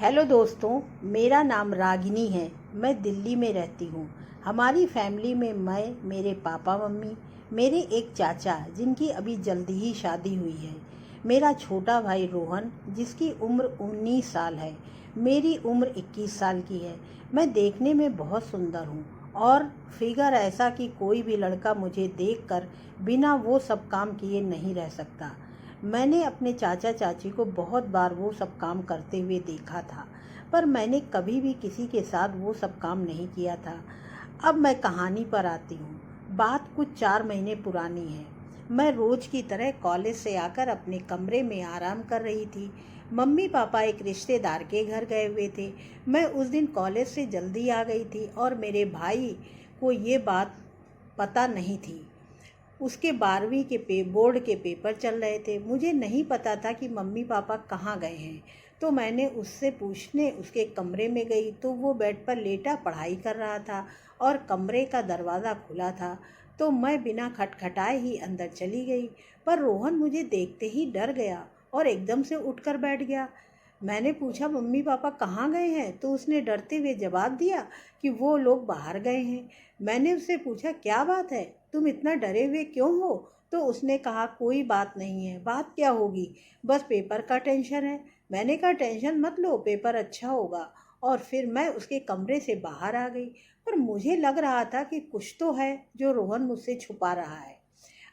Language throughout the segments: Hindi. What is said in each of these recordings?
हेलो दोस्तों, मेरा नाम रागिनी है। मैं दिल्ली में रहती हूँ। हमारी फैमिली में मैं, मेरे पापा मम्मी, मेरे एक चाचा जिनकी अभी जल्दी ही शादी हुई है, मेरा छोटा भाई रोहन जिसकी उम्र 19 साल है, मेरी उम्र 21 साल की है। मैं देखने में बहुत सुंदर हूँ और फिगर ऐसा कि कोई भी लड़का मुझे देखकर बिना वो सब काम किए नहीं रह सकता। मैंने अपने चाचा चाची को बहुत बार वो सब काम करते हुए देखा था, पर मैंने कभी भी किसी के साथ वो सब काम नहीं किया था। अब मैं कहानी पर आती हूँ। बात कुछ 4 महीने पुरानी है। मैं रोज की तरह कॉलेज से आकर अपने कमरे में आराम कर रही थी। मम्मी पापा एक रिश्तेदार के घर गए हुए थे। मैं उस दिन कॉलेज से जल्दी आ गई थी और मेरे भाई को ये बात पता नहीं थी। उसके 12वीं के बोर्ड के पेपर चल रहे थे। मुझे नहीं पता था कि मम्मी पापा कहाँ गए हैं, तो मैंने उससे पूछने उसके कमरे में गई तो वो बेड पर लेटा पढ़ाई कर रहा था और कमरे का दरवाज़ा खुला था। तो मैं बिना खटखटाए ही अंदर चली गई, पर रोहन मुझे देखते ही डर गया और एकदम से उठकर बैठ गया। मैंने पूछा, मम्मी पापा कहाँ गए हैं? तो उसने डरते हुए जवाब दिया कि वो लोग बाहर गए हैं। मैंने उससे पूछा, क्या बात है, तुम इतना डरे हुए क्यों हो? तो उसने कहा, कोई बात नहीं है। बात क्या होगी, बस पेपर का टेंशन है। मैंने कहा, टेंशन मत लो, पेपर अच्छा होगा। और फिर मैं उसके कमरे से बाहर आ गई, पर मुझे लग रहा था कि कुछ तो है जो रोहन मुझसे छुपा रहा है।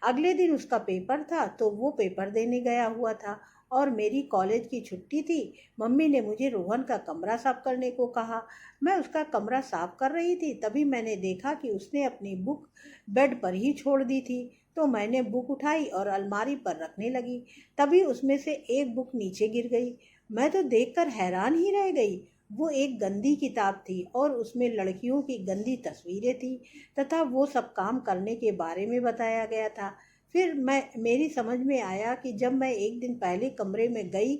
अगले दिन उसका पेपर था तो वो पेपर देने गया हुआ था और मेरी कॉलेज की छुट्टी थी। मम्मी ने मुझे रोहन का कमरा साफ करने को कहा। मैं उसका कमरा साफ कर रही थी, तभी मैंने देखा कि उसने अपनी बुक बेड पर ही छोड़ दी थी। तो मैंने बुक उठाई और अलमारी पर रखने लगी, तभी उसमें से एक बुक नीचे गिर गई। मैं तो देखकर हैरान ही रह गई। वो एक गंदी किताब थी और उसमें लड़कियों की गंदी तस्वीरें थी तथा वो सब काम करने के बारे में बताया गया था। फिर मेरी समझ में आया कि जब मैं एक दिन पहले कमरे में गई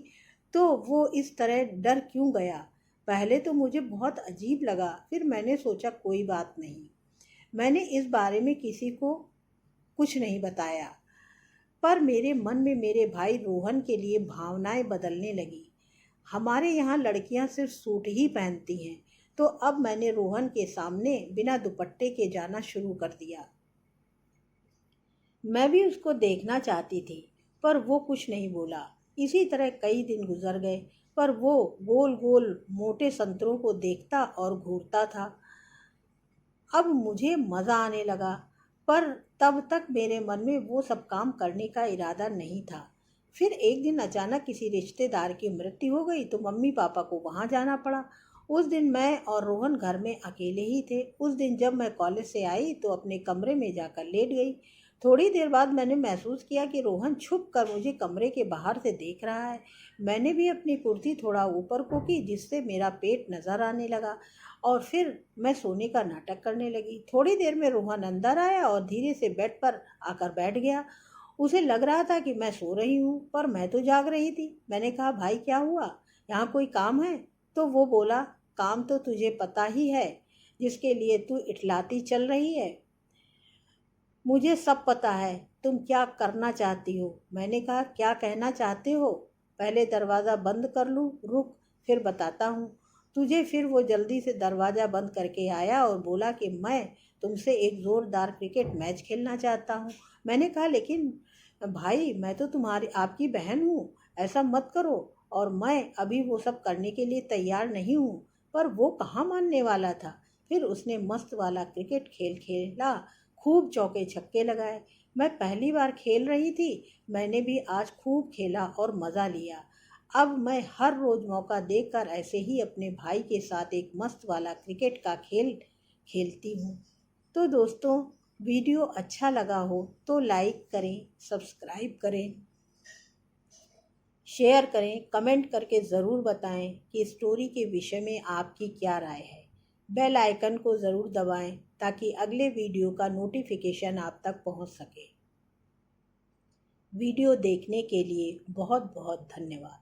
तो वो इस तरह डर क्यों गया। पहले तो मुझे बहुत अजीब लगा, फिर मैंने सोचा कोई बात नहीं। मैंने इस बारे में किसी को कुछ नहीं बताया, पर मेरे मन में मेरे भाई रोहन के लिए भावनाएं बदलने लगी। हमारे यहाँ लड़कियाँ सिर्फ सूट ही पहनती हैं, तो अब मैंने रोहन के सामने बिना दुपट्टे के जाना शुरू कर दिया। मैं भी उसको देखना चाहती थी, पर वो कुछ नहीं बोला। इसी तरह कई दिन गुजर गए, पर वो गोल गोल मोटे संतरों को देखता और घूरता था। अब मुझे मज़ा आने लगा, पर तब तक मेरे मन में वो सब काम करने का इरादा नहीं था। फिर एक दिन अचानक किसी रिश्तेदार की मृत्यु हो गई तो मम्मी पापा को वहाँ जाना पड़ा। उस दिन मैं और रोहन घर में अकेले ही थे। उस दिन जब मैं कॉलेज से आई तो अपने कमरे में जाकर लेट गई। थोड़ी देर बाद मैंने महसूस किया कि रोहन छुप कर मुझे कमरे के बाहर से देख रहा है। मैंने भी अपनी कुर्ती थोड़ा ऊपर को की, जिससे मेरा पेट नज़र आने लगा और फिर मैं सोने का नाटक करने लगी। थोड़ी देर में रोहन अंदर आया और धीरे से बेड पर आकर बैठ गया। उसे लग रहा था कि मैं सो रही हूँ, पर मैं तो जाग रही थी। मैंने कहा, भाई क्या हुआ, यहाँ कोई काम है? तो वो बोला, काम तो तुझे पता ही है, जिसके लिए तू इठलाती चल रही है। मुझे सब पता है, तुम क्या करना चाहती हो। मैंने कहा, क्या कहना चाहते हो? पहले दरवाज़ा बंद कर लूँ? रुक, फिर बताता हूँ तुझे। फिर वो जल्दी से दरवाज़ा बंद करके आया और बोला कि मैं तुमसे एक ज़ोरदार क्रिकेट मैच खेलना चाहता हूँ। मैंने कहा, लेकिन भाई मैं तो तुम्हारी आपकी बहन हूँ, ऐसा मत करो, और मैं अभी वो सब करने के लिए तैयार नहीं हूँ। पर वो कहाँ मानने वाला था। फिर उसने मस्त वाला क्रिकेट खेल खेला, खूब चौके छक्के लगाए। मैं पहली बार खेल रही थी, मैंने भी आज खूब खेला और मज़ा लिया। अब मैं हर रोज़ मौका देखकर ऐसे ही अपने भाई के साथ एक मस्त वाला क्रिकेट का खेल खेलती हूँ। तो दोस्तों, वीडियो अच्छा लगा हो तो लाइक करें, सब्सक्राइब करें, शेयर करें, कमेंट करके ज़रूर बताएं कि स्टोरी के विषय में आपकी क्या राय है। बेल आइकन को ज़रूर दबाएं ताकि अगले वीडियो का नोटिफिकेशन आप तक पहुंच सके। वीडियो देखने के लिए बहुत बहुत धन्यवाद।